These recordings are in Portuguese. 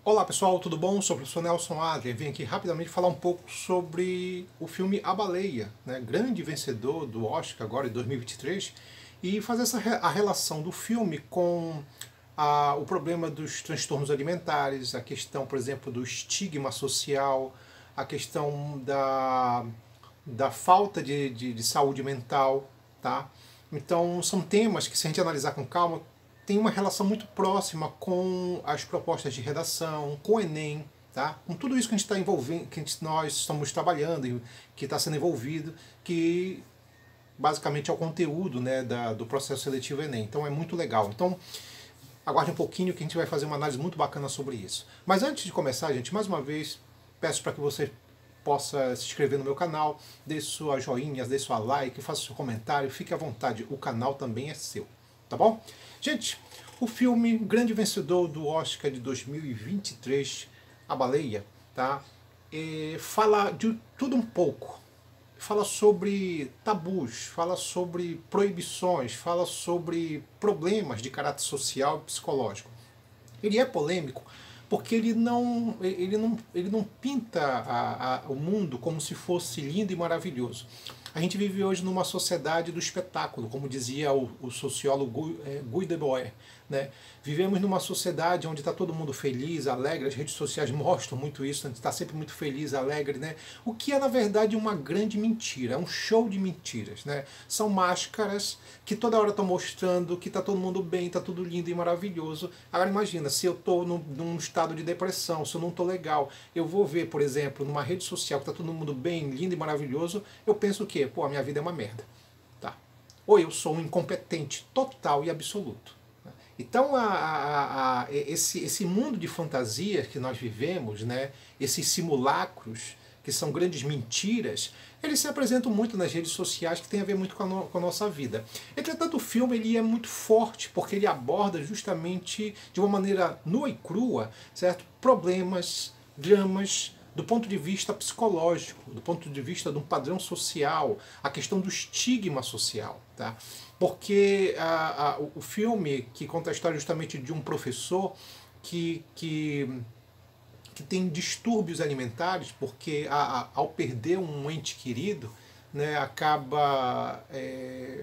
Olá pessoal, tudo bom? Sou o professor Nelson Adler. Vim aqui rapidamente falar um pouco sobre o filme A Baleia, né? Grande vencedor do Oscar agora em 2023, e fazer a relação do filme com o problema dos transtornos alimentares, a questão, por exemplo, do estigma social, a questão da falta de saúde mental, tá? Então são temas que, se a gente analisar com calma, tem uma relação muito próxima com as propostas de redação, com o Enem, tá? Com tudo isso que a gente está envolvendo, nós estamos trabalhando e que está sendo envolvido, que basicamente é o conteúdo, né, do processo seletivo Enem. Então é muito legal. Então aguarde um pouquinho que a gente vai fazer uma análise muito bacana sobre isso. Mas antes de começar, gente, mais uma vez peço para que você possa se inscrever no meu canal, dê sua joinha, dê sua like, faça seu comentário, fique à vontade, o canal também é seu, tá bom? Gente, o filme grande vencedor do Oscar de 2023, A Baleia, tá? Fala de tudo um pouco. Fala sobre tabus, fala sobre proibições, fala sobre problemas de caráter social e psicológico. Ele é polêmico porque ele não pinta o mundo como se fosse lindo e maravilhoso. A gente vive hoje numa sociedade do espetáculo, como dizia o sociólogo Guy Debord, né? Vivemos numa sociedade onde está todo mundo feliz, alegre, as redes sociais mostram muito isso, a gente está sempre muito feliz, alegre, né? O que é, na verdade, uma grande mentira, é um show de mentiras, né? São máscaras que toda hora estão mostrando que está todo mundo bem, está tudo lindo e maravilhoso. Agora imagina, se eu estou num estado de depressão, se eu não estou legal, eu vou ver, por exemplo, numa rede social que está todo mundo bem, lindo e maravilhoso, eu penso o quê? Pô, a minha vida é uma merda. Tá? Ou eu sou um incompetente total e absoluto. Então, esse mundo de fantasia que nós vivemos, né, esses simulacros, que são grandes mentiras, eles se apresentam muito nas redes sociais, que tem a ver muito com a nossa vida. Entretanto, o filme ele é muito forte, porque ele aborda justamente de uma maneira nua e crua, certo? Problemas, dramas, do ponto de vista psicológico, do ponto de vista de um padrão social, a questão do estigma social, tá? Porque o filme, que conta a história justamente de um professor que tem distúrbios alimentares, porque ao perder um ente querido, né, acaba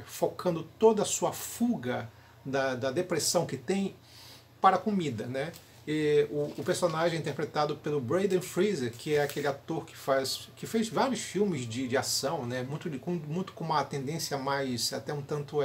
focando toda a sua fuga da depressão que tem para a comida, né? E o personagem é interpretado pelo Brendan Fraser, que é aquele ator que fez vários filmes de ação, né? Muito com uma tendência mais, até um tanto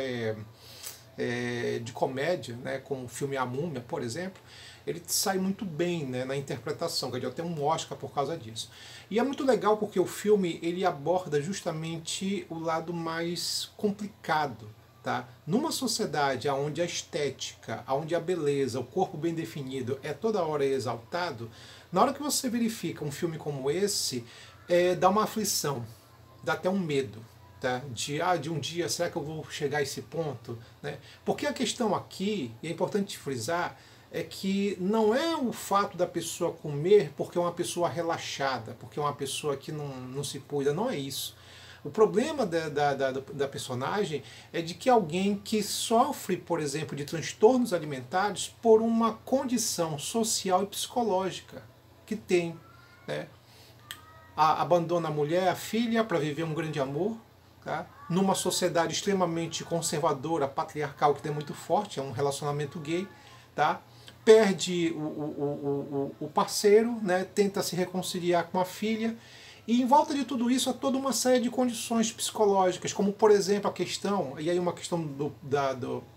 de comédia, né? Como o filme A Múmia, por exemplo. Ele sai muito bem, né, na interpretação, que ele tem um Oscar por causa disso. E é muito legal porque o filme ele aborda justamente o lado mais complicado. Tá? Numa sociedade onde a estética, onde a beleza, o corpo bem definido é toda hora exaltado, na hora que você verifica um filme como esse, dá uma aflição, dá até um medo. Tá? De um dia, será que eu vou chegar a esse ponto? Né? Porque a questão aqui, e é importante frisar, é que não é o fato da pessoa comer porque é uma pessoa relaxada, porque é uma pessoa que não se cuida, não é isso. O problema da personagem é de que alguém que sofre, por exemplo, de transtornos alimentares por uma condição social e psicológica que tem, né? Abandona a mulher, a filha, para viver um grande amor, tá? Numa sociedade extremamente conservadora, patriarcal, que tem muito forte, é um relacionamento gay, tá? Perde o parceiro, né? Tenta se reconciliar com a filha. E em volta de tudo isso há toda uma série de condições psicológicas, como por exemplo a questão, e aí uma questão do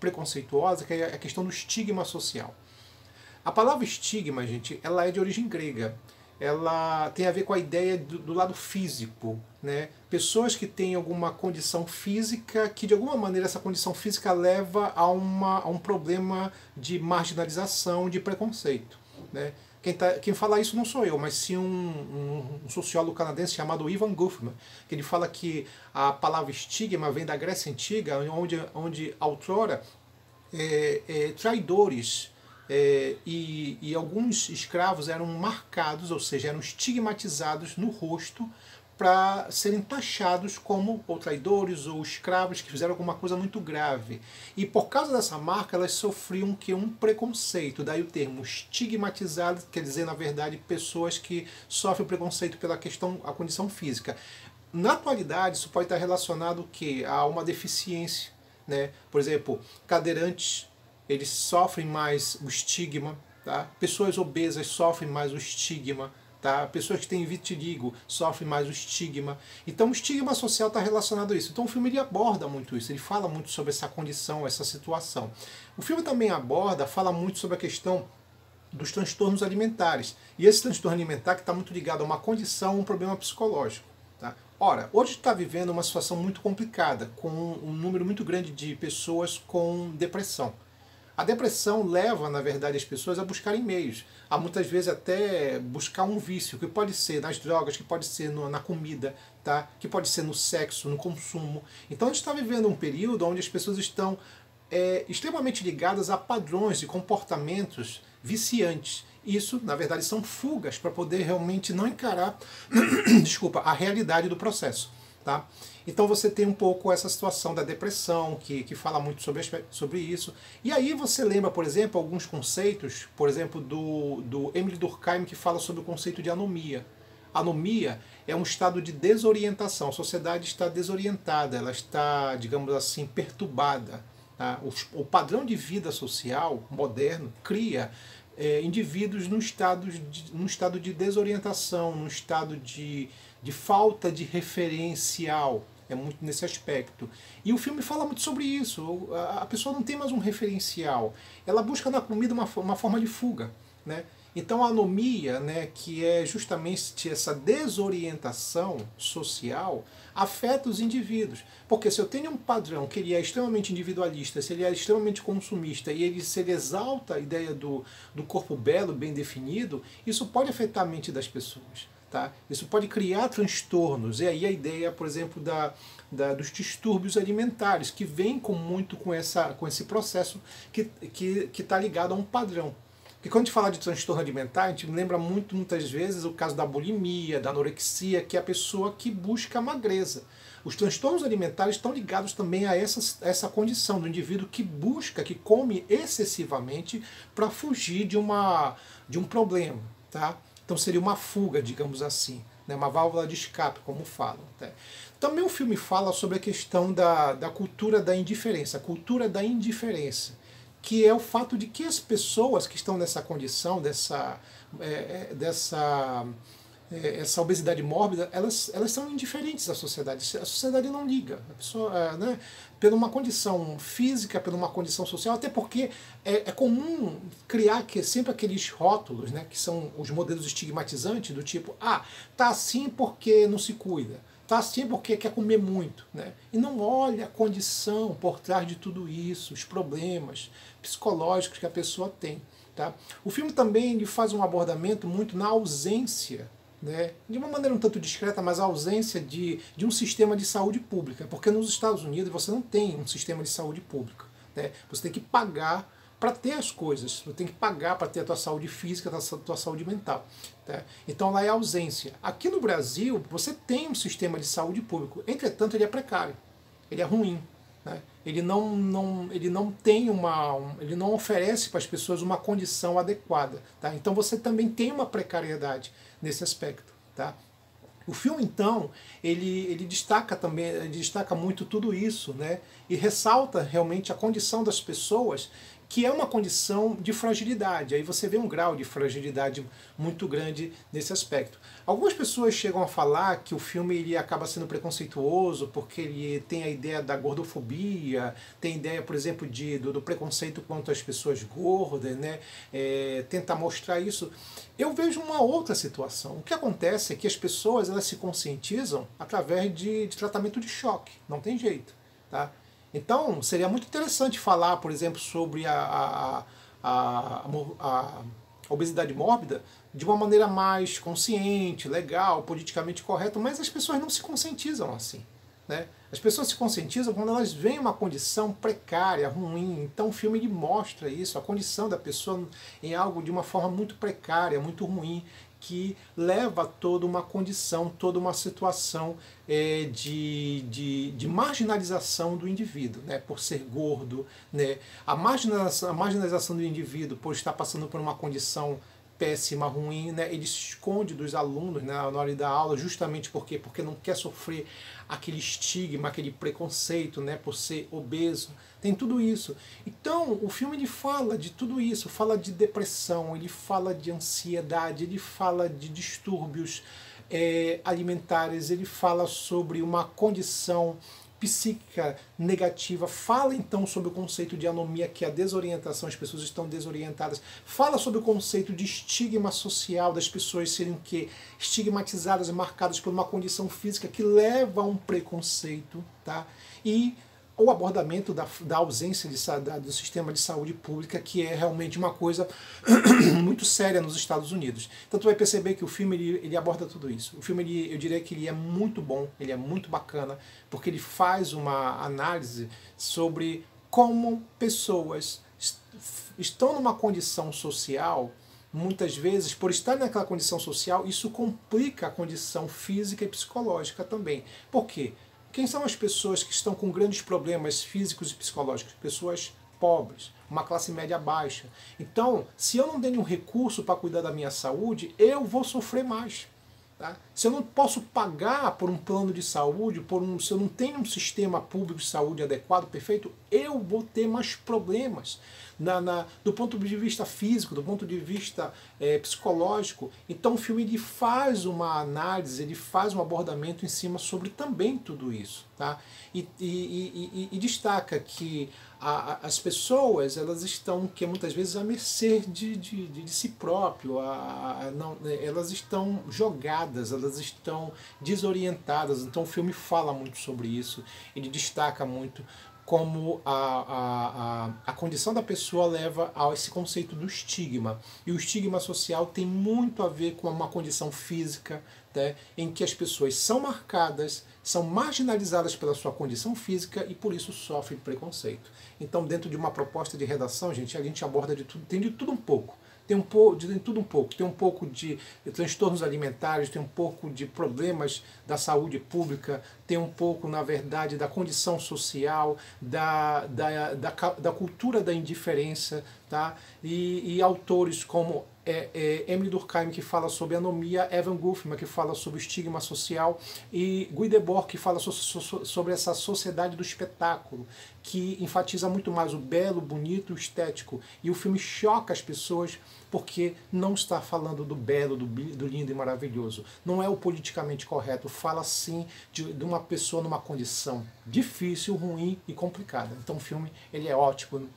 preconceituosa, que é a questão do estigma social. A palavra estigma, gente, ela é de origem grega. Ela tem a ver com a ideia do lado físico, né? Pessoas que têm alguma condição física, que de alguma maneira essa condição física leva a um problema de marginalização, de preconceito, né? Quem fala isso não sou eu, mas sim um sociólogo canadense chamado Ivan Goffman, que ele fala que a palavra estigma vem da Grécia Antiga, onde outrora traidores e alguns escravos eram marcados, ou seja, eram estigmatizados no rosto para serem taxados como ou traidores ou escravos que fizeram alguma coisa muito grave. E por causa dessa marca, elas sofriam um preconceito, daí o termo estigmatizado, quer dizer, na verdade, pessoas que sofrem preconceito pela a condição física. Na atualidade, isso pode estar relacionado a uma deficiência, né? Por exemplo, cadeirantes, eles sofrem mais o estigma, tá? Pessoas obesas sofrem mais o estigma, tá? Pessoas que têm vitiligo sofrem mais o estigma. Então o estigma social está relacionado a isso. Então o filme ele aborda muito isso, ele fala muito sobre essa condição, essa situação. O filme também fala muito sobre a questão dos transtornos alimentares. E esse transtorno alimentar que está muito ligado a uma condição, um problema psicológico. Tá? Ora, hoje está vivendo uma situação muito complicada, com um número muito grande de pessoas com depressão. A depressão leva, na verdade, as pessoas a buscarem meios, a muitas vezes até buscar um vício, que pode ser nas drogas, que pode ser na comida, tá? Que pode ser no sexo, no consumo. Então a gente está vivendo um período onde as pessoas estão extremamente ligadas a padrões de comportamentos viciantes. Isso, na verdade, são fugas para poder realmente não encarar desculpa, a realidade do processo. Tá? Então você tem um pouco essa situação da depressão, que fala muito sobre isso. E aí você lembra, por exemplo, alguns conceitos, por exemplo, do Emile Durkheim, que fala sobre o conceito de anomia. Anomia é um estado de desorientação. A sociedade está desorientada, ela está, digamos assim, perturbada. Tá? O padrão de vida social moderno cria indivíduos num estado de desorientação, num estado de falta de referencial. É muito nesse aspecto. E o filme fala muito sobre isso. A pessoa não tem mais um referencial. Ela busca na comida uma forma de fuga, né? Então a anomia, né, que é justamente essa desorientação social, afeta os indivíduos. Porque se eu tenho um padrão que ele é extremamente individualista, se ele é extremamente consumista e se ele exalta a ideia do corpo belo, bem definido, isso pode afetar a mente das pessoas. Tá? Isso pode criar transtornos. E aí a ideia, por exemplo, dos distúrbios alimentares, que vem muito com esse processo que está ligado a um padrão. Porque quando a gente fala de transtorno alimentar, a gente lembra muitas vezes o caso da bulimia, da anorexia, que é a pessoa que busca a magreza. Os transtornos alimentares estão ligados também a essa condição do indivíduo que busca, que come excessivamente para fugir de um problema. Tá? Então seria uma fuga, digamos assim, né? Uma válvula de escape, como falam. Tá? Também o filme fala sobre a questão da cultura da indiferença, a cultura da indiferença, que é o fato de que as pessoas que estão nessa condição, essa obesidade mórbida, elas são indiferentes à sociedade. A sociedade não liga. A pessoa, né, por uma condição física, por uma condição social, até porque é comum criar sempre aqueles rótulos, né, que são os modelos estigmatizantes, do tipo, tá assim porque não se cuida. Está assim porque quer comer muito, né? E não olha a condição por trás de tudo isso, os problemas psicológicos que a pessoa tem. Tá? O filme também ele faz um abordamento muito na ausência, né? De uma maneira um tanto discreta, mas a ausência de um sistema de saúde pública, porque nos Estados Unidos você não tem um sistema de saúde pública. Né? Você tem que pagar para ter as coisas, você tem que pagar para ter a tua saúde física, a tua saúde mental. Tá? Então lá é a ausência. Aqui no Brasil, você tem um sistema de saúde público, entretanto ele é precário, ele é ruim. Né? Ele não oferece para as pessoas uma condição adequada. Tá? Então você também tem uma precariedade nesse aspecto. Tá? O filme, então, ele destaca muito tudo isso, né? E ressalta realmente a condição das pessoas, que é uma condição de fragilidade. Aí você vê um grau de fragilidade muito grande nesse aspecto. Algumas pessoas chegam a falar que o filme ele acaba sendo preconceituoso porque ele tem a ideia da gordofobia, tem a ideia, por exemplo, do preconceito contra as pessoas gordas, né? Tentar mostrar isso. Eu vejo uma outra situação. O que acontece é que as pessoas elas se conscientizam através de tratamento de choque. Não tem jeito. Tá? Então, seria muito interessante falar, por exemplo, sobre a obesidade mórbida de uma maneira mais consciente, legal, politicamente correta, mas as pessoas não se conscientizam assim. né? As pessoas se conscientizam quando elas veem uma condição precária, ruim. Então o filme ele mostra isso, a condição da pessoa em algo de uma forma muito precária, muito ruim, que leva a toda uma condição, toda uma situação de marginalização do indivíduo, né? Por ser gordo, né? A marginalização do indivíduo por estar passando por uma condição péssima, ruim, né? Ele se esconde dos alunos, né, na hora da aula, justamente porque não quer sofrer aquele estigma, aquele preconceito, né, por ser obeso. Tem tudo isso. Então, o filme ele fala de tudo isso, fala de depressão, ele fala de ansiedade, ele fala de distúrbios alimentares, ele fala sobre uma condição psíquica negativa, fala então sobre o conceito de anomia, que é a desorientação, as pessoas estão desorientadas, fala sobre o conceito de estigma social, das pessoas serem que estigmatizadas e marcadas por uma condição física que leva a um preconceito, tá? E o abordamento da ausência do sistema de saúde pública, que é realmente uma coisa muito séria nos Estados Unidos. Então tu vai perceber que o filme ele aborda tudo isso. O filme eu diria que ele é muito bom, ele é muito bacana, porque ele faz uma análise sobre como pessoas estão numa condição social, muitas vezes, por estar naquela condição social, isso complica a condição física e psicológica também. Por quê? Quem são as pessoas que estão com grandes problemas físicos e psicológicos? Pessoas pobres, uma classe média baixa. Então, se eu não tenho um recurso para cuidar da minha saúde, eu vou sofrer mais. Tá? Se eu não posso pagar por um plano de saúde, se eu não tenho um sistema público de saúde adequado, perfeito, eu vou ter mais problemas do ponto de vista físico, do ponto de vista psicológico. Então o filme ele faz uma análise, ele faz um abordamento em cima sobre também tudo isso. Tá? E destaca que as pessoas elas estão que muitas vezes à mercê de si próprio, elas estão jogadas, elas estão desorientadas. Então o filme fala muito sobre isso, ele destaca muito como a condição da pessoa leva a esse conceito do estigma. E o estigma social tem muito a ver com uma condição física, né, em que as pessoas são marcadas, são marginalizadas pela sua condição física e por isso sofrem preconceito. Então, dentro de uma proposta de redação, a gente aborda de tudo, tem de tudo um pouco. Tem tudo um pouco. Tem um pouco de transtornos alimentares, tem um pouco de problemas da saúde pública, tem um pouco, na verdade, da condição social, da cultura da indiferença, tá? E autores como Emily Durkheim, que fala sobre anomia, Evan Goffman, que fala sobre o estigma social, e Guy Debord, que fala sobre essa sociedade do espetáculo, que enfatiza muito mais o belo, bonito, o estético. E o filme choca as pessoas porque não está falando do belo, do lindo e maravilhoso. Não é o politicamente correto. Fala, sim, de uma pessoa numa condição difícil, ruim e complicada. Então o filme ele é ótimo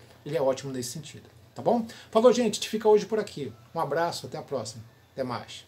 nesse sentido. Tá bom? Falou, gente. A gente fica hoje por aqui. Um abraço, até a próxima. Até mais.